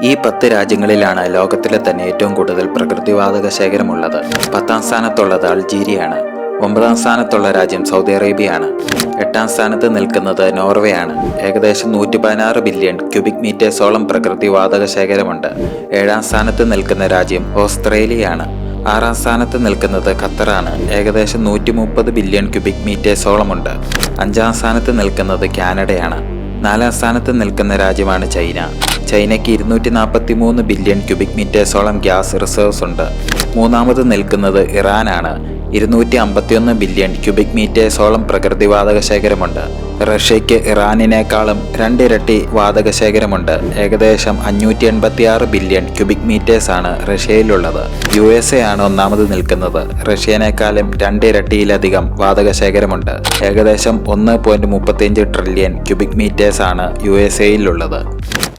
ഈ 10 രാജ്യങ്ങളിലാണ് ലോകത്തിലെ തന്നെ ഏറ്റവും കൂടുതൽ പ്രകൃതിവാതക ശേഖരമുള്ളത്. 10ാം സ്ഥാനത്തുള്ളത് അൾജീരിയയാണ്. 9ാം സ്ഥാനത്തുള്ള രാജ്യം സൗദി അറേബ്യയാണ്. 8ാം സ്ഥാനത്ത് നിൽക്കുന്നത് നോർവേ ആണ്. ഏകദേശം 116 ബില്യൺ ക്യൂബിക് മീറ്റേഴ്സോളം പ്രകൃതിവാതക ശേഖരമുണ്ട്. 7ാം സ്ഥാനത്ത് നിൽക്കുന്ന രാജ്യം ഓസ്ട്രേലിയയാണ്. 6ാം സ്ഥാനത്ത് നിൽക്കുന്നത് ഖത്തറാണ്. ഏകദേശം 130 ബില്യൺ ക്യൂബിക് മീറ്റേഴ്സോളമുണ്ട്. 5ാം സ്ഥാനത്ത് നിൽക്കുന്നത് കാനഡയാണ്. 4ാം സ്ഥാനത്ത് നിൽക്കുന്ന രാജ്യമാണ് ചൈന. ചൈനയ്ക്ക് 243 ബില്യൺ ക്യൂബിക് മീറ്റേഴ്സോളം ഗ്യാസ് റിസർവ്സ് ഉണ്ട്. 3ാമത് നിൽക്കുന്നത് ഇറാനാണ്. 251 ബില്യൺ ക്യൂബിക് മീറ്റേഴ്സോളം പ്രകൃതിവാതക ശേഖരമുണ്ട്. റഷ്യയ്ക്ക് ഇറാനിനേക്കാളും 2 ഇരട്ടി വാതക ശേഖരമുണ്ട്. ഏകദേശം 586 ബില്യൺ ക്യൂബിക് മീറ്റേഴ്സാണ് റഷ്യയിലുള്ളത്. USA ആണ് 1ാമത് നിൽക്കുന്നത്. റഷ്യനേക്കാളും 2 ഇരട്ടിയിലധികം വാതക ശേഖരമുണ്ട്. ഏകദേശം 1.35 ട്രില്യൺ ക്യൂബിക് മീറ്റേഴ്സാണ് USAയിലുള്ളത്.